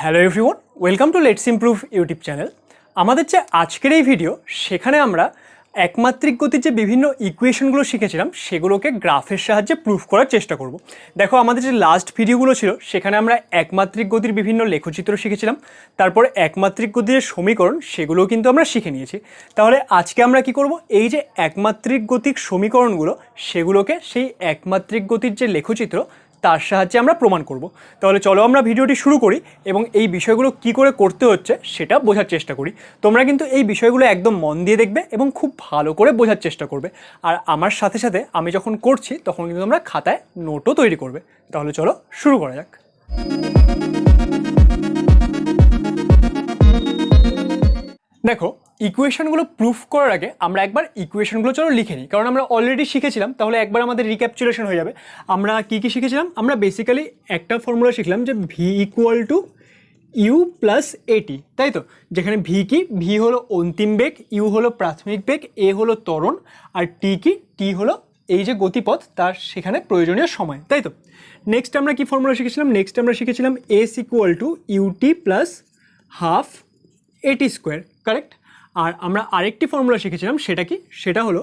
Hello everyone, welcome to let's improve YouTube channel. আমাদের যে আজকের এই ভিডিও, সেখানে আমরা একমাত্রিক গতির যে বিভিন্ন ইকুয়েশনগুলো শিখেছিলাম সেগুলোকে গ্রাফের সাহায্যে প্রুফ করার চেষ্টা করব। দেখো, আমাদের যে লাস্ট ভিডিওগুলো ছিল সেখানে আমরা একমাত্রিক গতির বিভিন্ন লেখচিত্র শিখেছিলাম, তারপরে একমাত্রিক গতির সমীকরণ সেগুলোও কিন্তু আমরা শিখে নিয়েছি। তাহলে আজকে আমরা কি করব, এই যে একমাত্রিক গতির সমীকরণগুলো সেগুলোকে সেই একমাত্রিক গতির যে লেখচিত্র তার সাহায্যে আমরা প্রমাণ করব। তাহলে চলো আমরা ভিডিওটি শুরু করি এবং এই বিষয়গুলো কি করে করতে হচ্ছে সেটা বোঝার চেষ্টা করি। তোমরা কিন্তু এই বিষয়গুলো একদম মন দিয়ে দেখবে এবং খুব ভালো করে বোঝার চেষ্টা করবে। আর আমার সাথে সাথে আমি যখন করছি তখন কিন্তু তোমরা খাতায় নোটও তৈরি করবে। তাহলে চলো শুরু করা যাক। দেখো, ইকুয়েশনগুলো প্রুফ করার আগে আমরা একবার ইকুয়েশনগুলো চলো লিখে নিই, কারণ আমরা অলরেডি শিখেছিলাম। তাহলে একবার আমাদের রিক্যাপচুলেশন হয়ে যাবে। আমরা কি কি শিখেছিলাম? আমরা বেসিক্যালি একটা ফর্মুলা শিখলাম যে V equal to you plus AT, তাই তো? যেখানে ভি কি, ভি হলো অন্তিম বেগ, ইউ হলো প্রাথমিক বেগ, এ হলো ত্বরণ, আর টি কি, টি হলো এই যে গতিপথ তার সেখানে প্রয়োজনীয় সময়, তাই তো? নেক্সট আমরা কি ফর্মুলা শিখেছিলাম? নেক্সট আমরা শিখেছিলাম S equal to UT plus half এটি স্কোয়ার, কারেক্ট? আর আমরা আরেকটি ফর্মুলা শিখেছিলাম, সেটা কি? সেটা হলো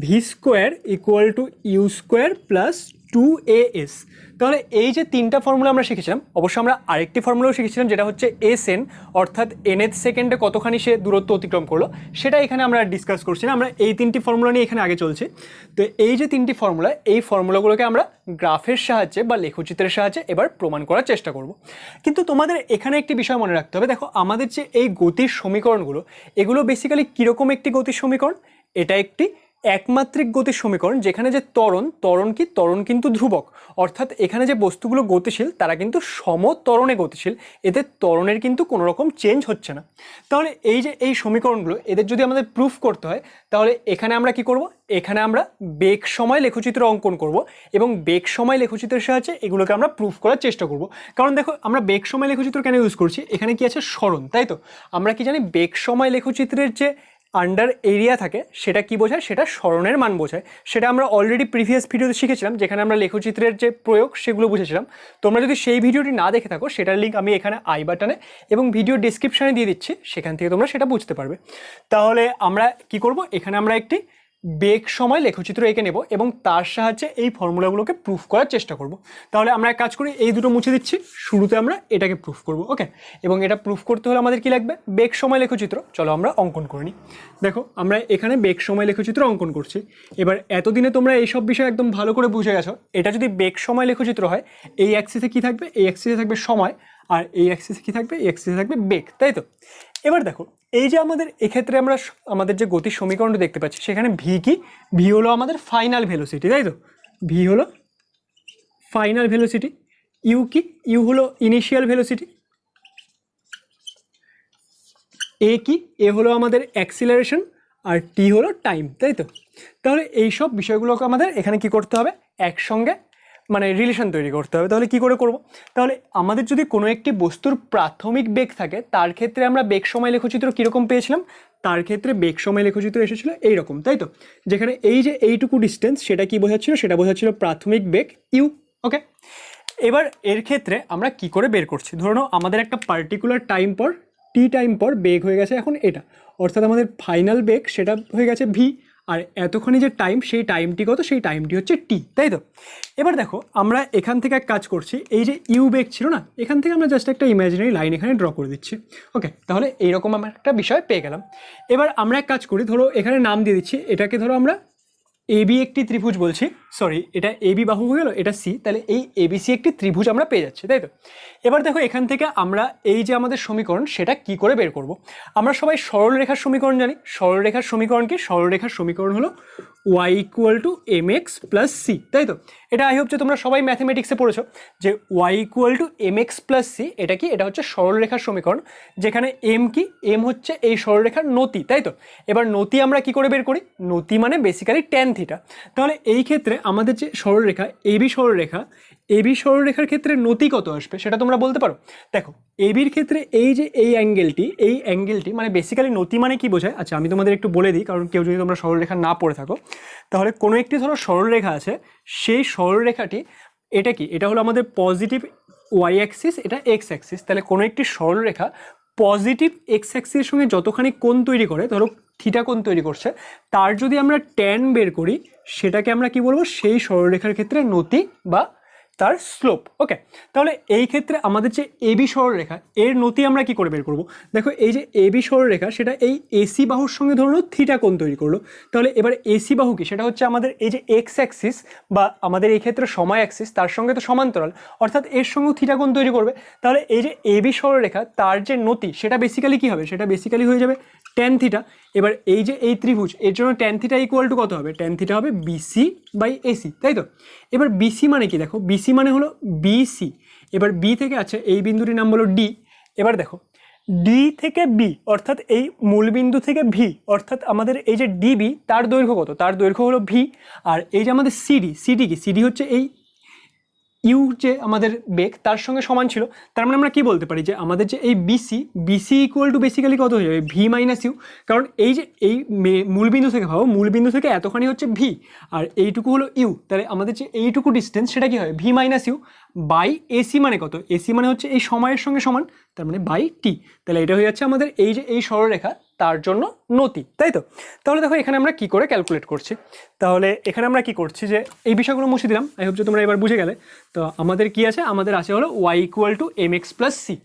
V square equal to you square plus 2as। তাহলে এই যে তিনটা ফর্মুলা আমরা শিখেছিলাম, অবশ্য আমরা আরেকটি ফর্মুলাও শিখেছিলাম যেটা হচ্ছে এস এন, অর্থাৎ nth সেকেন্ডে কতখানি সে দূরত্ব অতিক্রম করলো, সেটা এখানে আমরা ডিসকাস করছি না। আমরা এই তিনটি ফর্মুলা নিয়ে এখানে আগে চলছি। তো এই যে তিনটি ফর্মুলা, এই ফর্মুলাগুলোকে আমরা গ্রাফের সাহায্যে বা লেখচিত্রের সাহায্যে এবার প্রমাণ করার চেষ্টা করব। কিন্তু তোমাদের এখানে একটি বিষয় মনে রাখতে হবে। দেখো, আমাদের যে এই গতির সমীকরণগুলো, এগুলো বেসিক্যালি কীরকম একটি গতির সমীকরণ? এটা একটি একমাত্রিক গতির সমীকরণ, যেখানে যে ত্বরণ কি, ত্বরণ কিন্তু ধ্রুবক, অর্থাৎ এখানে যে বস্তুগুলো গতিশীল তারা কিন্তু সমত্বরণে গতিশীল, এদের ত্বরণের কিন্তু কোনো রকম চেঞ্জ হচ্ছে না। তাহলে এই যে এই সমীকরণগুলো, এদের যদি আমাদের প্রুফ করতে হয়, তাহলে এখানে আমরা কি করব? এখানে আমরা বেগ সময় লেখচিত্র অঙ্কন করব এবং বেগ সময় লেখচিত্রের সাহায্যে এগুলোকে আমরা প্রুফ করার চেষ্টা করব। কারণ দেখো, আমরা বেগ সময় লেখচিত্র কেন ইউজ করছি? এখানে কি আছে? সরণ, তাই তো? আমরা কি জানি? বেগ সময় লেখচিত্রের যে আন্ডার এরিয়া থাকে সেটা কি বোঝায়? সেটা সরণের মান বোঝায়। সেটা আমরা অলরেডি প্রিভিয়াস ভিডিওতে শিখেছিলাম, যেখানে আমরা লেখচিত্রের যে প্রয়োগ সেগুলো বুঝেছিলাম। তোমরা যদি সেই ভিডিওটি না দেখে থাকো, সেটার লিঙ্ক আমি এখানে আই বাটনে এবং ভিডিও ডিসক্রিপশানে দিয়ে দিচ্ছি, সেখান থেকে তোমরা সেটা বুঝতে পারবে। তাহলে আমরা কি করব? এখানে আমরা একটি বেগ সময় লেখচিত্র এঁকে নেব এবং তার সাহায্যে এই ফর্মুলাগুলোকে প্রুফ করার চেষ্টা করব। তাহলে আমরা এক কাজ করি, এই দুটো মুছে দিচ্ছি, শুরুতে আমরা এটাকে প্রুফ করব, ওকে? এবং এটা প্রুফ করতে হলে আমাদের কি লাগবে? বেগ সময় লেখচিত্র। চলো আমরা অঙ্কন করে নিই। দেখো, আমরা এখানে বেগ সময় লেখচিত্র অঙ্কন করছি। এবার এতদিনে তোমরা এইসব বিষয় একদম ভালো করে বুঝে গেছো। এটা যদি বেগ সময় লেখচিত্র হয়, এই অ্যাক্সিসে কি থাকবে? এই অ্যাক্সিসে থাকবে সময়, আর এই অ্যাক্সিসে কি থাকবে? এই অ্যাক্সিসে থাকবে বেগ, তাই তো? এবার দেখো, এই যে আমাদের এক্ষেত্রে আমরা আমাদের যে গতির সমীকরণটা দেখতে পাচ্ছি, সেখানে ভি কি, ভি হলো আমাদের ফাইনাল ভেলোসিটি, তাই তো? ভি হলো ফাইনাল ভেলোসিটি। ইউ কি, ইউ হলো ইনিশিয়াল ভেলোসিটি। এ কি, এ হলো আমাদের অ্যাক্সিলারেশন, আর টি হলো টাইম, তাই তো? তাহলে এই সব বিষয়গুলোকে আমাদের এখানে কি করতে হবে? একসঙ্গে মানে রিলেশন তৈরি করতে হবে। তাহলে কি করে করব? তাহলে আমাদের যদি কোনো একটি বস্তুর প্রাথমিক বেগ থাকে, তার ক্ষেত্রে আমরা বেগ সময় লেখচিত্র কীরকম পেয়েছিলাম? তার ক্ষেত্রে বেগ সময় লেখচিত্র এসেছিল এইরকম, তাই তো? যেখানে এই যে এইটুকু ডিস্টেন্স, সেটা কি বোঝাচ্ছিল? সেটা বোঝাচ্ছিল প্রাথমিক বেগ ইউ, ওকে? এবার এর ক্ষেত্রে আমরা কি করে বের করছি? ধরে নাও আমাদের একটা পার্টিকুলার টাইম পর, টি টাইম পর বেগ হয়ে গেছে এখন এটা, অর্থাৎ আমাদের ফাইনাল বেগ সেটা হয়ে গেছে ভি, আর এতক্ষণে যে টাইম, সেই টাইমটি কত? সেই টাইমটি হচ্ছে টি, তাই তো? এবার দেখো, আমরা এখান থেকে এক কাজ করছি, এই যে ইউ বেগ ছিল না, এখান থেকে আমরা জাস্ট একটা ইমাজিনারি লাইন এখানে ড্র করে দিচ্ছি, ওকে? তাহলে এইরকম আমরা একটা বিষয় পেয়ে গেলাম। এবার আমরা এক কাজ করি, ধরো এখানে নাম দিয়ে দিচ্ছি, এটাকে ধরো আমরা এবি একটি ত্রিভুজ বলছি, সরি এটা এবি বাহু হয়ে গেল, এটা সি, তাহলে এই এবিসি একটি ত্রিভুজ আমরা পেয়ে যাচ্ছি, তাই তো? এবার দেখো, এখান থেকে আমরা এই যে আমাদের সমীকরণ, সেটা কি করে বের করব? আমরা সবাই সরলরেখার সমীকরণ জানি। সরলরেখার সমীকরণ কি? সরলরেখার সমীকরণ হলো y equal to M X plus C, তাই তো? এটা আই হোপ যে তোমরা সবাই ম্যাথমেটিক্সে পড়েছো যে y equal to M X plus C, এটা কি? এটা হচ্ছে সরলরেখার সমীকরণ, যেখানে এম কি, এম হচ্ছে এই সরলরেখার নতি, তাই তো? এবার নতি আমরা কি করে বের করি? নতি মানে বেসিক্যালি ট্যান থিটা। তাহলে এই ক্ষেত্রে আমাদের যে সরলরেখা এবি সরলরেখা, এবি সরলরেখার ক্ষেত্রে নতি কত আসবে সেটা তোমরা বলতে পারো? দেখো, এবির ক্ষেত্রে এই যে এই অ্যাঙ্গেলটি মানে বেসিক্যালি নতি মানে কি বোঝায়? আচ্ছা, আমি তোমাদের একটু বলে দিই, কারণ কেউ যদি তোমরা সরলরেখা না পড়ে থাকো, তাহলে কোনো একটি ধরো সরলরেখা আছে, সেই সরলরেখাটি এটা কি? এটা হলো আমাদের পজিটিভ ওয়াই অ্যাক্সিস, এটা এক্স অ্যাক্সিস। তাহলে কোনো একটি সরলরেখা পজিটিভ এক্স অ্যাক্সিসের সঙ্গে যতখানি কোণ তৈরি করে, ধরো থিটা কোণ তৈরি করছে, তার যদি আমরা ট্যান বের করি সেটাকে আমরা কি বলবো, সেই সরলরেখার ক্ষেত্রে নতি বা তার স্লোপ। ওকে, তাহলে এই ক্ষেত্রে আমাদের যে এবি সরলরেখা, এর নতি আমরা কি করে বের করব? দেখো এই যে এবি সরলরেখা, সেটা এই এসি বাহুর সঙ্গে ধরুন থিটা কোণ তৈরি করলো। তাহলে এবার এসি বাহু কি, সেটা হচ্ছে আমাদের এই যে এক্স অ্যাক্সিস বা আমাদের এই ক্ষেত্রে সময় অ্যাক্সিস, তার সঙ্গে তো সমান্তরাল, অর্থাৎ এর সঙ্গেও থিটা কোণ তৈরি করবে। তাহলে এই যে এবি সরলরেখা, তার যে নতি সেটা বেসিক্যালি কি হবে, সেটা বেসিক্যালি হয়ে যাবে ট্যান থিটা। এবার এই যে এই ত্রিভুজ, এর জন্য ট্যান থিটা ইকুয়াল টু কত হবে? ট্যান থিটা হবে বিসি বাই এসি, তাই তো? এবার বিসি মানে কি, দেখো বিসি মানে হলো বিসি। এবার বি থেকে আছে এই বিন্দুটির নাম হলো ডি। এবার দেখো ডি থেকে বি, অর্থাৎ এই মূলবিন্দু থেকে ভি, অর্থাৎ আমাদের এই যে ডিবি, তার দৈর্ঘ্য কত? তার দৈর্ঘ্য হলো ভি। আর এই যে আমাদের সিডি, সিডি কি, সিডি হচ্ছে এই ইউ যে আমাদের বেগ, তার সঙ্গে সমান ছিল। তার মানে আমরা কি বলতে পারি যে আমাদের যে এই BC, BC equal to basically কত হয়ে যাবে? V minus U. কারণ এই যে এই মূলবিন্দু থেকে, ভাবো মূলবিন্দু থেকে এতখানি হচ্ছে ভি, আর এইটুকু হলো ইউ। তাহলে আমাদের যে এইটুকু ডিস্টেন্স, সেটা কি হয়? V minus U by AC মানে কত? এসি মানে হচ্ছে এই সময়ের সঙ্গে সমান, তার মানে বাই টি। তাহলে এটা হয়ে যাচ্ছে আমাদের এই যে এই সরলরেখা, তার জন্য নতি, তাই তো? তাহলে দেখো এখানে আমরা কি করে ক্যালকুলেট করছি। তাহলে এখানে আমরা কি করছি, যে এই বিষয়গুলো মুছে দিলাম। আই হোপ যে তোমরা এবার বুঝে গেলে। তো আমাদের কি আছে, আমাদের আছে হলো Y equal to M X plus C.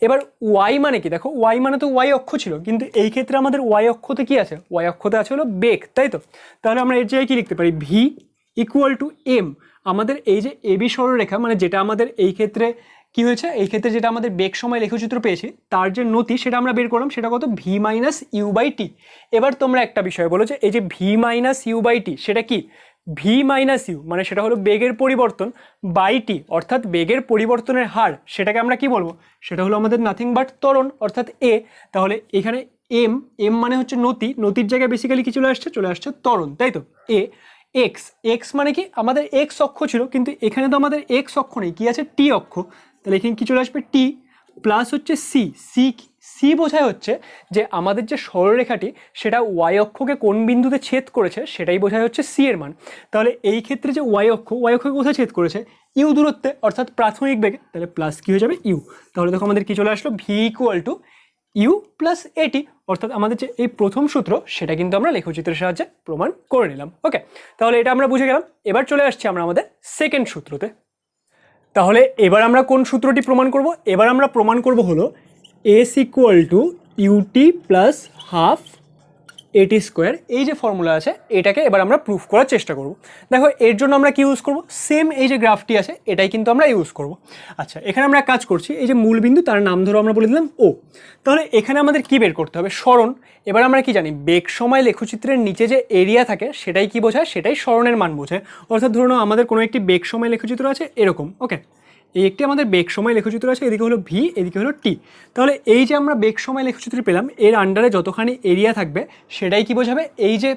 এবার ওয়াই মানে কি, দেখো ওয়াই মানে তো ওয়াই অক্ষ ছিল, কিন্তু এই ক্ষেত্রে আমাদের ওয়াই অক্ষতে কি আছে? ওয়াই অক্ষতে আছে হলো বেগ, তাই তো? তাহলে আমরা এর জায়গায় কি লিখতে পারি? V equal to M. আমাদের এই যে এবি সরলরেখা, মানে যেটা আমাদের এই ক্ষেত্রে কি হয়েছে, এই ক্ষেত্রে যেটা আমাদের বেগ সময় লেখচিত্র পেয়েছি, তার যে নতি সেটা আমরা বের করলাম, সেটা কত? V minus U by T. এবার তোমরা একটা বিষয় বলো যে এই যে V minus U by T, সেটা কি? ভি মাইনাস ইউ মানে সেটা হলো বেগের পরিবর্তন বাই টি, অর্থাৎ বেগের পরিবর্তনের হার। সেটাকে আমরা কি বলবো? সেটা হলো আমাদের নাথিং বাট ত্বরণ, অর্থাৎ এ। তাহলে এখানে এম, এম মানে হচ্ছে নতি, নতির জায়গায় বেসিক্যালি কি চলে আসছে? চলে আসছে ত্বরণ, তাই তো? এ এক্স, এক্স মানে কি, আমাদের এক্স অক্ষ ছিল, কিন্তু এখানে তো আমাদের এক্স অক্ষ নেই, কি আছে? টি অক্ষ। তাহলে এখানে কি চলে আসবে? টি প্লাস হচ্ছে সি। সি, সি বোঝায় হচ্ছে যে আমাদের যে সরলরেখাটি, সেটা ওয়াই অক্ষকে কোন বিন্দুতে ছেদ করেছে, সেটাই বোঝায় হচ্ছে সি এর মান। তাহলে এই ক্ষেত্রে যে ওয়াই অক্ষকে কোথায় ছেদ করেছে? ইউ দূরত্বে, অর্থাৎ প্রাথমিক বেগে। তাহলে প্লাস কি হয়ে যাবে? ইউ। তাহলে দেখো আমাদের কি চলে আসলো? V equal to you plus AT, অর্থাৎ আমাদের যে এই প্রথম সূত্র, সেটা কিন্তু আমরা লেখচিত্রের সাহায্যে প্রমাণ করে নিলাম। ওকে, তাহলে এটা আমরা বুঝে গেলাম। এবার চলে আসছি আমরা আমাদের সেকেন্ড সূত্রতে। তাহলে এবার আমরা কোন সূত্রটি প্রমাণ করব? এবার আমরা প্রমাণ করব হলো s equal to UT plus half এটি স্কোয়ার। এই যে ফর্মুলা আছে, এটাকে এবার আমরা প্রুফ করার চেষ্টা করব। দেখো এর জন্য আমরা কি ইউজ করব? সেম এই যে গ্রাফটি আছে, এটাই কিন্তু আমরা ইউজ করব। আচ্ছা, এখানে আমরা কাজ করছি, এই যে মূল বিন্দু, তার নাম ধরো আমরা বলে দিলাম ও। তাহলে এখানে আমাদের কি বের করতে হবে? সরণ। এবার আমরা কি জানি, বেগ সময় লেখচিত্রের নিচে যে এরিয়া থাকে, সেটাই কি বোঝায়? সেটাই সরণের মান বোঝায়। অর্থাৎ ধরুন আমাদের কোনো একটি বেগ সময় লেখচিত্র আছে এরকম। ওকে, এই একটি আমাদের বেগ সময় লেখচিত্র আছে, এদিকে হলো ভি, এদিকে হলো টি। তাহলে এই যে আমরা বেগ সময় লেখচিত্র পেলাম, এর আন্ডারে যতখানি এরিয়া থাকবে, সেটাই কি বোঝাবে? এই যে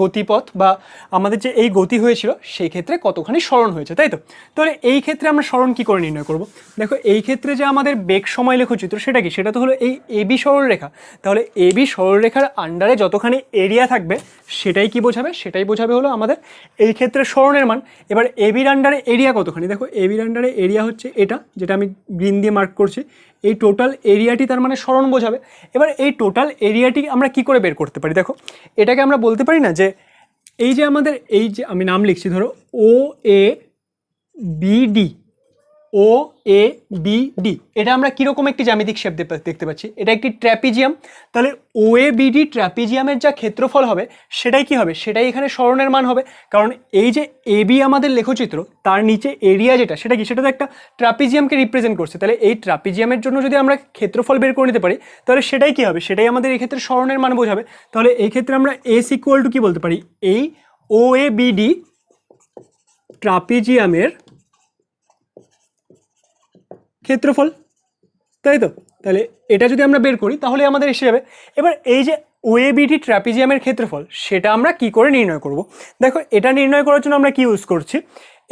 গতিপথ বা আমাদের যে এই গতি হয়েছিল, সেই ক্ষেত্রে কতখানি সরণ হয়েছে, তাই তো? তাহলে এই ক্ষেত্রে আমরা সরণ কি করে নির্ণয় করব? দেখো এই ক্ষেত্রে যে আমাদের বেগ সময় লেখচিত্র, সেটা কি? সেটা তো হলো এই এবি সরলরেখা। তাহলে এবি সরলরেখার আন্ডারে যতখানি এরিয়া থাকবে, সেটাই কি বোঝাবে? সেটাই বোঝাবে হলো আমাদের এই ক্ষেত্রে সরণের মান। এবার এবির আন্ডারে এরিয়া কতখানি? দেখো এবির আন্ডারে এরিয়া হচ্ছে এটা, যেটা আমি গ্রিন দিয়ে মার্ক করছি। এই টোটাল এরিয়াটি তার মানে সরণ বোঝাবে। এবার এই টোটাল এরিয়াটি আমরা কি করে বের করতে পারি? দেখো এটাকে আমরা বলতে পারি না যে এই যে আমাদের এই যে আমি নাম লিখছি, ধরো ও A B D, O A B D, এটা আমরা কিরকম একটি জ্যামিতিক শেপ দেখতে পাচ্ছি? এটা একটি ট্র্যাপিজিয়াম। তাহলে ও এ বি ডি ট্র্যাপিজিয়ামের যা ক্ষেত্রফল হবে, সেটাই কি হবে? সেটাই এখানে সরণের মান হবে। কারণ এই যে এ বি আমাদের লেখচিত্র, তার নিচে এরিয়া যেটা, সেটা কি? সেটা তো একটা ট্র্যাপিজিয়ামকে রিপ্রেজেন্ট করছে। তাহলে এই ট্র্যাপিজিয়ামের জন্য যদি আমরা ক্ষেত্রফল বের করে নিতে পারি, তাহলে সেটাই কি হবে? সেটাই আমাদের এই ক্ষেত্রে সরণের মান বোঝাবে। তাহলে এই ক্ষেত্রে আমরা এস ইকুয়াল টু কি বলতে পারি? এই ও এ বি ডি ট্র্যাপিজিয়ামের ক্ষেত্রফল, তাই তো? তাহলে এটা যদি আমরা বের করি, তাহলে আমাদের এসে যাবে। এবার এই যে ওএবিটি ট্র্যাপিজিয়ামের ক্ষেত্রফল, সেটা আমরা কি করে নির্ণয় করব? দেখো এটা নির্ণয় করার জন্য আমরা কি ইউজ করছি?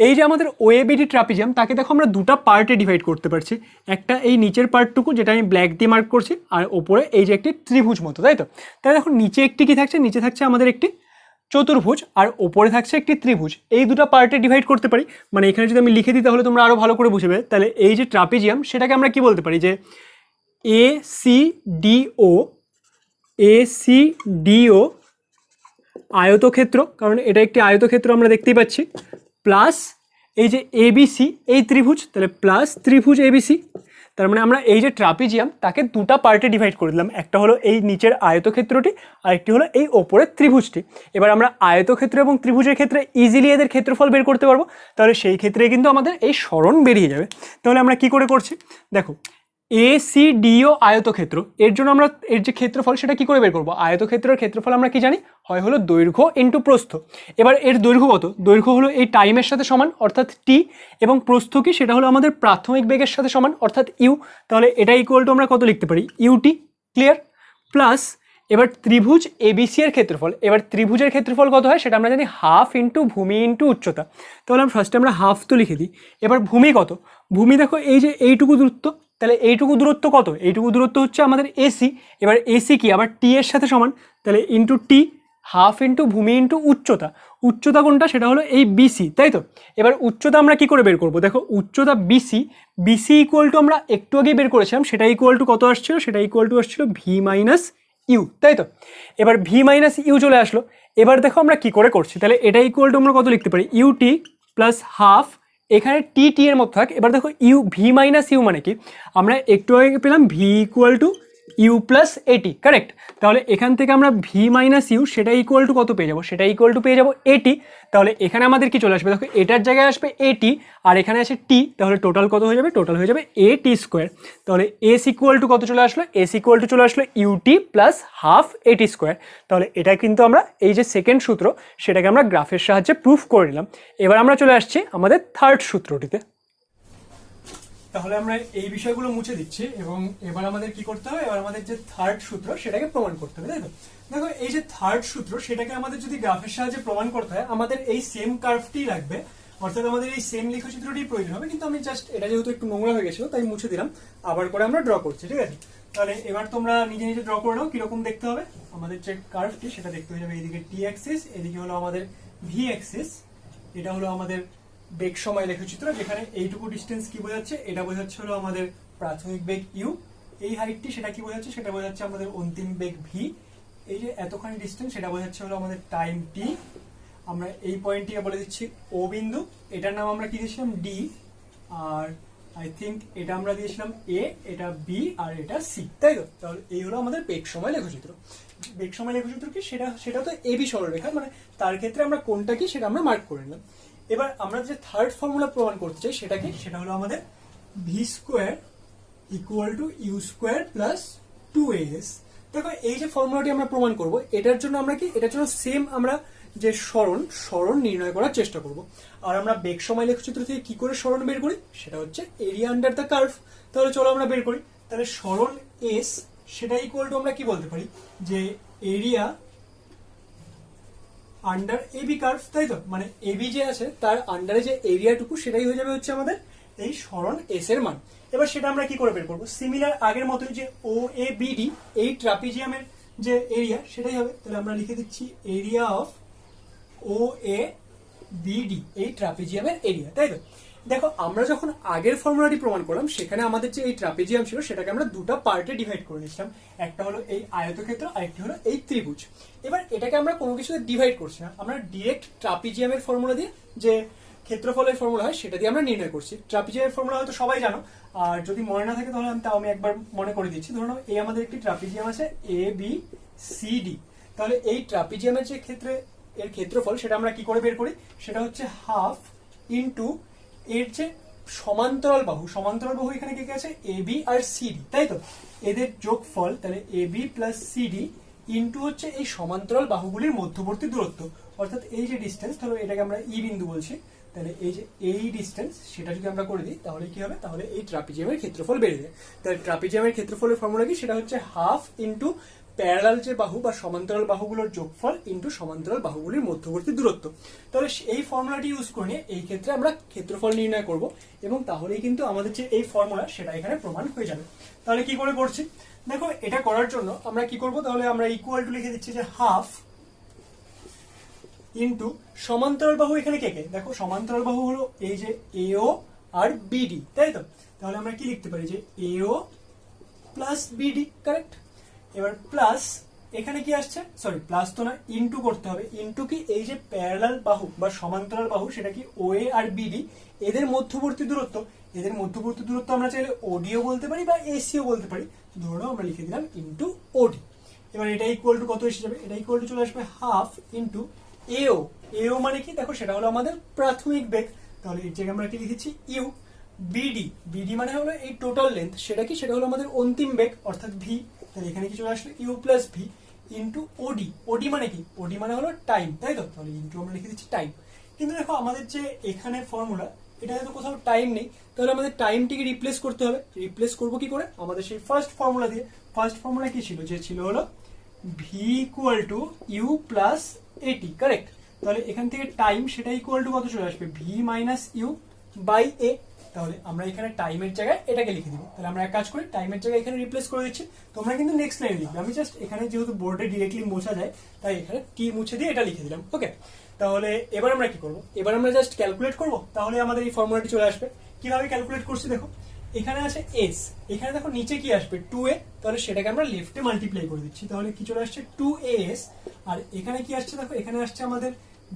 এই যে আমাদের ওএবিটি ট্র্যাপিজিয়াম, তাকে দেখো আমরা দুটো পার্টে ডিভাইড করতে পারছি। একটা এই নিচের পার্টটুকু, যেটা আমি ব্ল্যাক দিয়ে মার্ক করছি, আর ওপরে এই যে একটি ত্রিভুজ মতো, তাই তো? তাহলে দেখো নিচে একটি কি থাকছে? নিচে থাকছে আমাদের একটি চতুর্ভুজ আর ওপরে থাকছে একটি ত্রিভুজ, এই দুটো পার্টে ডিভাইড করতে পারি। মানে এখানে যদি আমি লিখে দিই তাহলে তোমরা আরো ভালো করে বুঝবে। তাহলে এই যে ট্রাপিজিয়াম সেটাকে আমরা কি বলতে পারি যে ACDO আয়তক্ষেত্র, কারণ এটা একটি আয়তক্ষেত্র আমরা দেখতেই পাচ্ছি, প্লাস এই যে ABC এই ত্রিভুজ, তাহলে প্লাস ত্রিভুজ ABC। তার মানে আমরা এই যে ট্রাপিজিয়াম তাকে দুটা পার্টে ডিভাইড করে দিলাম, একটা হলো এই নিচের আয়তক্ষেত্রটি আর একটি হলো এই ওপরের ত্রিভুজটি। এবার আমরা আয়তক্ষেত্র এবং ত্রিভুজের ক্ষেত্রে ইজিলি এদের ক্ষেত্রফল বের করতে পারবো, তাহলে সেই ক্ষেত্রে কিন্তু আমাদের এই সরণ বেরিয়ে যাবে। তাহলে আমরা কি করে করছি দেখো, ACDO আয়তক্ষেত্র, এর জন্য আমরা এর যে ক্ষেত্রফল সেটা কি করে বের করবো, আয়তক্ষেত্রের ক্ষেত্রফল আমরা কি জানি, হয় হলো দৈর্ঘ্য ইন্টু প্রস্থ। এবার এর দৈর্ঘ্য কত, দৈর্ঘ্য হলো এই টাইমের সাথে সমান অর্থাৎ T, এবং প্রস্থ কি সেটা হলো আমাদের প্রাথমিক বেগের সাথে সমান অর্থাৎ U। তাহলে এটা ইকুয়াল টু আমরা কত লিখতে পারি, UT, ক্লিয়ার। প্লাস এবার ত্রিভুজ ABC এর ক্ষেত্রফল, এবার ত্রিভুজের ক্ষেত্রফল কত হয় সেটা আমরা জানি হাফ ইন্টু ভূমি ইন্টু উচ্চতা। তাহলে ফার্স্টে আমরা হাফ তো লিখে দিই। এবার ভূমি কত, ভূমি দেখো এই যে এইটুকু দূরত্ব, তাহলে এইটুকু দূরত্ব কত, এইটুকু দূরত্ব হচ্ছে আমাদের AC। এবার AC কি আবার T এর সাথে সমান, তাহলে ইন্টু T, হাফ ইন্টু ভূমি ইন্টু উচ্চতা। উচ্চতা কোনটা, সেটা হলো এই BC, তাই তো। এবার উচ্চতা আমরা কি করে বের করবো, দেখো উচ্চতা BC ইকুয়াল টু আমরা একটু আগে বের করেছিলাম, সেটা ইকুয়াল টু কত আসছিল, সেটা ইকুয়াল টু আসছিল V মাইনাস ইউ, তাই তো। এবার V মাইনাস ইউ চলে আসলো। এবার দেখো আমরা কি করে করছি, তাহলে এটা ইকুয়াল টু আমরা কত লিখতে পারি, UT প্লাস হাফ, এখানে টি এর মতো থাক। এবার দেখো V মাইনাস ইউ মানে কি, আমরা একটু আগে পেলাম V equal to you plus AT, correct. তাহলে এখান থেকে আমরা V মাইনাস ইউ সেটা ইকুয়াল টু কত পেয়ে যাবো, সেটা ইকুয়াল টু পেয়ে যাবো AT। তাহলে এখানে আমাদের কি চলে আসবে, দেখো এটার জায়গায় আসবে AT আর এখানে আছে T, তাহলে টোটাল কত হয়ে যাবে, টোটাল হয়ে যাবে AT স্কোয়ার। তাহলে S ইকুয়াল টু কত চলে আসলো, S ইকুয়াল টু চলে আসলো UT plus half AT square. তাহলে এটা কিন্তু আমরা এই যে সেকেন্ড সূত্র সেটাকে আমরা গ্রাফের সাহায্যে প্রুফ করে নিলাম। এবার আমরা চলে আসছি আমাদের থার্ড সূত্রটিতে। তাহলে আমরা এই বিষয়গুলো মুছে দিচ্ছি এবং এবার আমাদের কি করতে হবে, এবার আমাদের যে থার্ড সূত্র সেটাকে প্রমাণ করতে হবে, তাই তো। দেখো এই যে থার্ড সূত্র সেটাকে আমাদের যদি গ্রাফের সাহায্যে প্রমাণ করতে হয় আমাদের এই সেম কার্ভটি লাগবে, অর্থাৎ আমাদের এই সেম লেখচিত্রটি প্রয়োজন হবে। কিন্তু আমি জাস্ট এটা যেহেতু একটু নোংরা হয়ে গেছিল তাই মুছে দিলাম, আবার করে আমরা ড্র করছি, ঠিক আছে। তাহলে এবার তোমরা নিজে নিজে ড্র করে নাও কিরকম দেখতে হবে। আমাদের যে কার্ভটি সেটা দেখতে হয়ে যাবে এইদিকে T অ্যাক্সিস, এদিকে হলো আমাদের V অ্যাক্সিস, এটা হলো আমাদের বেগ সময় লেখচিত্র, যেখানে এইটুকু ডিস্টেন্স কি বোঝাচ্ছে, এটা বোঝাচ্ছে হলো আমাদের প্রাথমিক বেগ U, এই হাইটটি সেটা কি বোঝাচ্ছে, সেটা বোঝাচ্ছে আমাদের অন্তিম বেগ V, এই যে এতখানি ডিস্টেন্স সেটা বোঝাচ্ছে হলো আমাদের টাইম T। আমরা এই পয়েন্টটিকে বলে দিচ্ছি O বিন্দু, এটার নাম আমরা কি দিয়েছিলাম D, আর আই থিঙ্ক এটা আমরা দিয়েছিলাম A, এটা B আর এটা C, তাই তো। তাহলে এই হলো আমাদের বেগ সময় লেখচিত্র। বেগ সময় লেখচিত্র কি, সেটা তো AB সরলরেখা, মানে তার ক্ষেত্রে আমরা কোনটা কি সেটা আমরা মার্ক করে নিলাম। এবার আমরা যে থার্ড ফর্মুলা প্রমাণ করতে চাই সেটা কি, সেটা হলো আমাদের V square equal to you square plus 2AS। দেখো এই যে ফর্মুলাটি আমরা প্রমাণ করব এটার জন্য আমরা কি, এটার জন্য সেম আমরা যে সরণ নির্ণয় করার চেষ্টা করব। আর আমরা বেগ সময় লেখচিত্র থেকে কি করে সরণ বের করি, সেটা হচ্ছে এরিয়া আন্ডার দ্য কার্ভ। তাহলে চলো আমরা বের করি। তাহলে সরণ S সেটা ইকুয়াল টু আমরা কি বলতে পারি, যে এরিয়া আন্ডার এবি কার্ভ, তাই তো। মানে এবি যে আছে তার আন্ডারে যে এরিয়াটুকু সেটাই হয়ে যাবে হচ্ছে আমাদের এই সরণ এস এর মান। এবার সেটা আমরা কি করে বের করবো, সিমিলার আগের মতোই যে OABD এই ট্রাপিজিয়ামের যে এরিয়া সেটাই হবে। তাহলে আমরা লিখে দিচ্ছি এরিয়া অফ OABD এই ট্রাপিজিয়ামের এরিয়া, তাই তো। দেখো আমরা যখন আগের ফর্মুলাটি প্রমাণ করলাম সেখানে আমাদের যে এই ট্রাপিজিয়াম ছিল সেটাকে আমরা দুটো পার্টে ডিভাইড করে নিয়েছিলাম, একটা হলো এই আয়তক্ষেত্র আরেকটি হলো এই ত্রিভুজ। এবার এটাকে আমরা কোনো কিছুতে ডিভাইড করছি না, আমরা ডিরেক্ট ট্রাপিজিয়ামের ফর্মুলা দিয়ে যে ক্ষেত্রফলের ফর্মুলা হয় সেটা দিয়ে আমরা নির্ণয় করছি। ট্রাপিজিয়ামের ফর্মুলা হয়তো সবাই জানো, আর যদি মনে না থাকে তাহলে আমি একবার মনে করে দিচ্ছি। ধরুন এই আমাদের একটি ট্রাপিজিয়াম আছে ABCD, তাহলে এই ট্রাপিজিয়ামের যে এর ক্ষেত্রফল সেটা আমরা কি করে বের করি, সেটা হচ্ছে হাফ ইন্টু এর যে সমান্তরাল বাহু এখানে কে কে আছে, AB আর CD, তাই তো। এদের যোগফল, তাহলে AB প্লাস CD ইন্টু হচ্ছে এই সমান্তরাল বাহুগুলির মধ্যবর্তী দূরত্ব, অর্থাৎ এই যে ডিস্টেন্স, তাহলে এটাকে আমরা E বিন্দু বলছি। তাহলে এই যে এই ডিস্টেন্স সেটা যদি আমরা করে দিই তাহলে কি হবে, তাহলে এই ট্রাপিজিয়ামের ক্ষেত্রফল বেড়ে যায়। তাহলে ট্রাপিজিয়ামের ক্ষেত্রফলের ফর্মুলা কি, সেটা হচ্ছে হাফ ইন্টু প্যারালাল যে বাহু বা সমান্তরাল বাহুগুলোর যোগফল ইন্টু সমান্তরাল বাহুগুলির মধ্যবর্তী দূরত্ব। তাহলে এই ফর্মুলাটি ইউজ করে নিয়ে এই ক্ষেত্রে আমরা ক্ষেত্রফল নির্ণয় করব এবং তাহলেই কিন্তু আমাদের যে এই ফর্মুলা সেটা এখানে প্রমাণ হয়ে যাবে। তাহলে কি করে করছি দেখো, এটা করার জন্য আমরা কি করব, তাহলে আমরা ইকুয়াল টু লিখে দিচ্ছি যে হাফ ইন্টু সমান্তরাল বাহু এখানে কে কে, দেখো সমান্তরাল বাহু হলো এই যে এও আর বিডি, তাই তো? তাহলে আমরা কি লিখতে পারি যে এও প্লাস বিডি, কারেক্ট। এবার প্লাস এখানে কি আসছে, সরি প্লাস তো না, ইনটু করতে হবে। ইনটু কি, এই যে প্যারালাল বাহু বা সমান্তরাল বাহু সেটা কি ওএ আর বিডি, এদের মধ্যবর্তী দূরত্ব, এদের মধ্যবর্তী দূরত্ব আমরা চাইলে ওডিও বলতে পারি বা এসিও বলতে পারি, ধরো আমরা লিখে দিলাম ইনটু ওডি। এবার এটা ইকুয়াল টু কত এসে যাবে, এটা ইকুয়াল টু চলে আসবে হাফ ইনটু এও। এও মানে কি, দেখো সেটা হলো আমাদের প্রাথমিক বেগ, তাহলে এর জায়গায় আমরা কি লিখেছি ইউ। বিডি, বিডি মানে হলো এই টোটাল লেন্থ, সেটা কি, সেটা হলো আমাদের অন্তিম বেগ অর্থাৎ ভি, তাহলে এখানে কি চলে আসলো ইউ প্লাস ভি ইন্টু ওডি। ওডি মানে কি, ওডি মানে হলো টাইম, তাই তো? তাহলে ইন্টু আমরা লিখে দিচ্ছি টাইম। কিন্তু দেখো আমাদের যে এখানে ফর্মুলা, এটা তো কোথাও টাইম নেই, তাহলে আমাদের টাইমটিকে রিপ্লেস করতে হবে। রিপ্লেস করবো কি করে, আমাদের সেই ফার্স্ট ফর্মুলা দিয়ে। ফার্স্ট ফর্মুলা কি ছিল, যে ছিল হলো v equal to you plus a t, correct. তাহলে এখান থেকে টাইম সেটা ইকুয়াল টু কত চলে আসবে, ভি মাইনাস ইউ বাই এ। তাহলে আমরা এখানে টাইমের জায়গায় এটাকে লিখে দিব। তাহলে আমরা এক কাজ করি, টাইমের জায়গায় এখানে রিপ্লেস করে দিচ্ছি, তোমরা কিন্তু নেক্সট লাইন লিখবে। আমি জাস্ট এখানে যেহেতু বোর্ডে ডিরেক্টলি মোছা যায়, তাই এখানে টি মুছে দিয়ে এটা লিখে দিলাম, ওকে। তাহলে এবার আমরা কি করব, এবার আমরা জাস্ট ক্যালকুলেট করব, তাহলে আমাদের এই ফর্মুলাটি চলে আসবে। কিভাবে ক্যালকুলেট করছি দেখো, এখানে আছে এস, এখানে দেখো নিচে কি আসবে 2a, তাহলে সেটাকে আমরা লেফটে মাল্টিপ্লাই করে দিচ্ছি, তাহলে কি চলে আসছে 2as। আর এখানে কি আসছে দেখো, এখানে আসছে আমাদের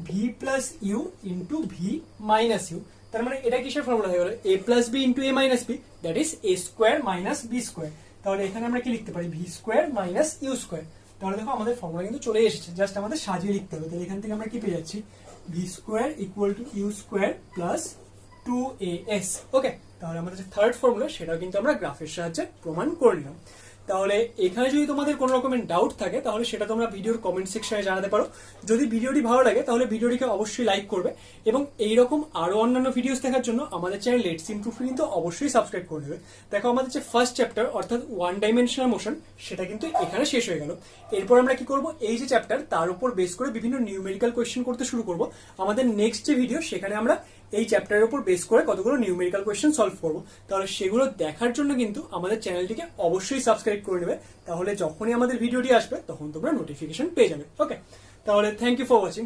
V plus U into V minus U. তার মানে এটা কিসের ফর্মুলা হয়ে গেল, A plus B into A minus B, that is A square minus B square. তাহলে এখানে আমরা কি লিখতে পারি, V square minus U square. তাহলে দেখো আমাদের ফর্মুলা কিন্তু চলে এসেছে, জাস্ট আমাদের সাজিয়ে লিখতে হবে। তাহলে এখান থেকে আমরা কি পেয়ে যাচ্ছি, v square equal to you square plus 2as, okay. তাহলে আমাদের যে থার্ড ফর্মুলা সেটাও কিন্তু আমরা গ্রাফের সাহায্যে প্রমাণ করে নিলাম। তাহলে এখানে যদি তোমাদের কোনো রকমের ডাউট থাকে তাহলে সেটা তোমরা ভিডিওর কমেন্ট সেকশনে জানাতে পারো। যদি ভিডিওটি ভালো লাগে তাহলে ভিডিওটিকে অবশ্যই লাইক করবে, এবং এইরকম আরো অন্যান্য ভিডিওস দেখার জন্য আমাদের চ্যানেল লেটস ইমপ্রুভ কিন্তু অবশ্যই সাবস্ক্রাইব করে নেবে। দেখো আমাদের যে ফার্স্ট চ্যাপ্টার অর্থাৎ ওয়ান ডাইমেনশনাল মোশন সেটা কিন্তু এখানে শেষ হয়ে গেল। এরপর আমরা কি করব, এই যে চ্যাপ্টার তার উপর বেস করে বিভিন্ন নিউমেরিক্যাল কোয়েশ্চেন করতে শুরু করব। আমাদের নেক্সট যে ভিডিও সেখানে আমরা এই চ্যাপ্টারের উপর বেস করে কতগুলো নিউমেরিক্যাল কোয়েশ্চেন সলভ করবো। তাহলে সেগুলো দেখার জন্য কিন্তু আমাদের চ্যানেলটিকে অবশ্যই সাবস্ক্রাইব করে নেবে, তাহলে যখনই আমাদের ভিডিওটি আসবে তখন তোমরা নোটিফিকেশন পেয়ে যাবে, ওকে। তাহলে থ্যাংক ইউ ফর ওয়াচিং।